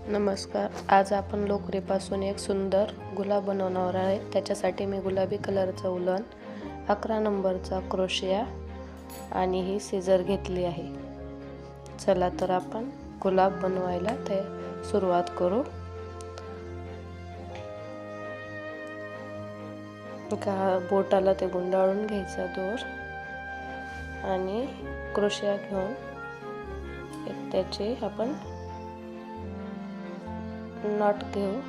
नमस्कार. आज आपण लोकरीपासून एक सुंदर गुलाब बनवणार आहे. त्याच्यासाठी मी गुलाबी कलरचं उलन, 11 नंबरचा क्रोशिया आणि ही सीझर घेतली आहे. चला तर आपण गुलाब बनवायला सुरुवात करू. बोटाला ते गुंडाळून घ्यायचा दोर आणि क्रोशिया घेऊन त्याचे आपण नॉट घेऊ.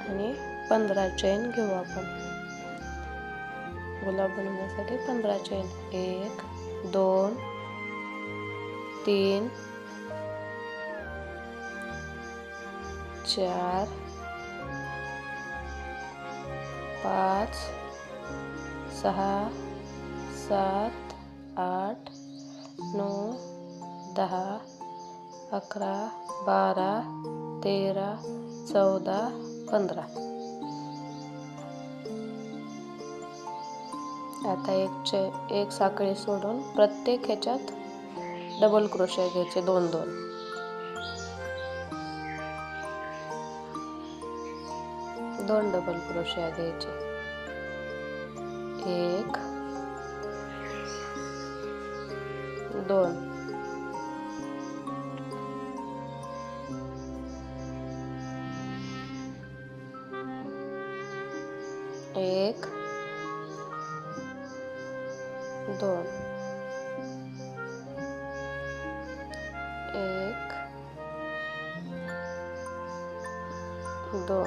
आणि 15 चेन घेऊ आपण. गुलाब बनवण्यासाठी 15 चेन. 1 2 3 4 5 6 7 8 9 10 11 12 13 14 15. आता एक साखळी सोडून प्रत्येक ह्याच्यात डबल क्रोशिया घ्यायचे. 2 डबल क्रोशिया घ्यायचे. 1 2 1 2 1 2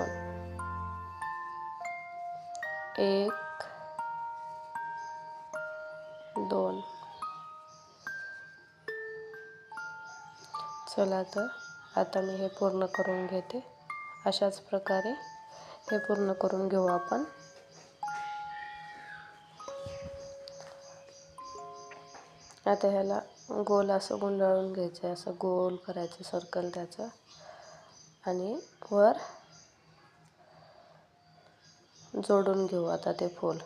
1 2. चला तर आता मी हे पूर्ण करून घेते. अशाच प्रकारे हे पूर्ण करून घेऊ आपण. आता ह्याला गोल असं गुंडाळून घ्यायचं. असं गोल करायचं सर्कल त्याचं आणि वर जोडून घेऊ आता ते फूल.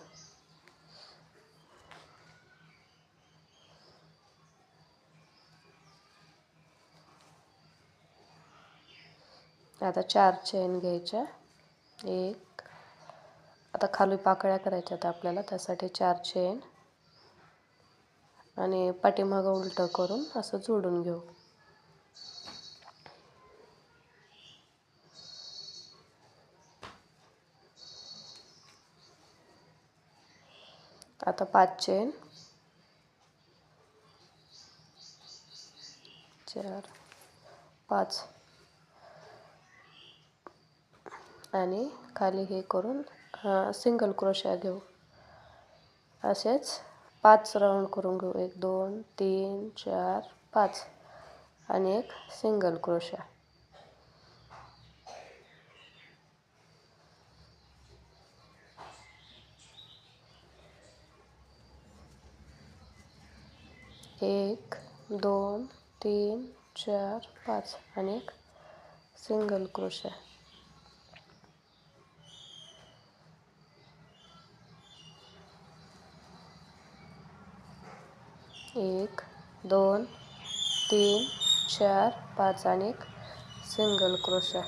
आता 4 चेन घ्यायच्या. आता खाली पाकळ्या करायच्यात आपल्याला, त्यासाठी 4 चेन आणि पाठीमागं उलटं करून असं जोडून घेऊ. आता 5 चेन, 4 5 आणि खाली हे करून सिंगल क्रोशिया घेऊ. असेच 5 राऊंड करून घेऊ. 1 2 3 4 5 आणि एक सिंगल क्रोशिया. एक 2 3 4 5 आणि एक सिंगल क्रोशिया. 1 2 3 4 5 आणि एक सिंगल क्रोशिया.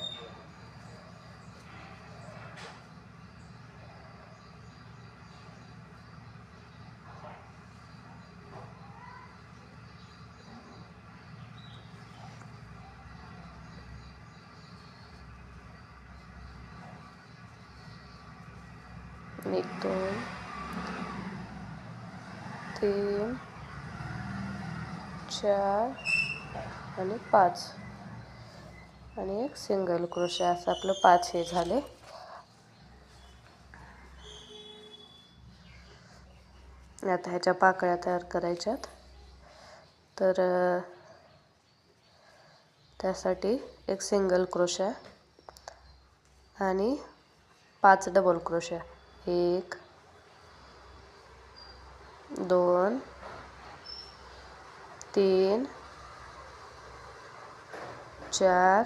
एक 2 3 4 आणि 5 आणि एक सिंगल क्रोशिया. असं आपलं 5 हे झाले. आता ह्याच्या पाकळ्या तयार करायच्यात. तर त्यासाठी एक सिंगल क्रोशिया आणि 5 डबल क्रोशिया. 1 2 3 4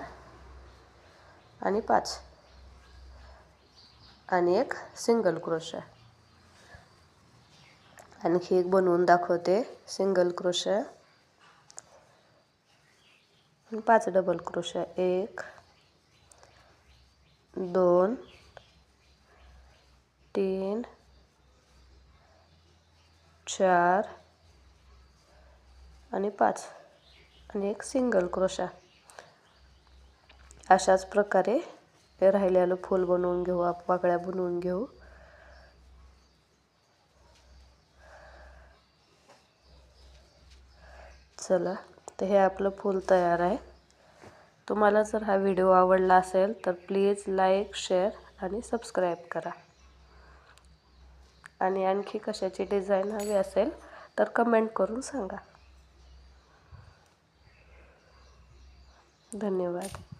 आणि 5 आणि एक सिंगल क्रोशिया. आणखी एक बनवून दाखवते सिंगल क्रोशा 5 डबल क्रोशा 1 2 3 4 आणि 5 आणि एक सिंगल क्रोशा। अशाच प्रकारे राहिलेलं फूल बनवून घेऊ, पाकळ्या बनवून घेऊ। चला, तर हे आपलं फूल तयार आहे। तुम्हाला जर हा व्हिडिओ आवडला असेल तर प्लीज लाईक, शेअर आणि सबस्क्राईब करा। आणि आणखी कशाची डिझाईन हवी असेल तर कमेंट करून सांगा। धन्यवाद।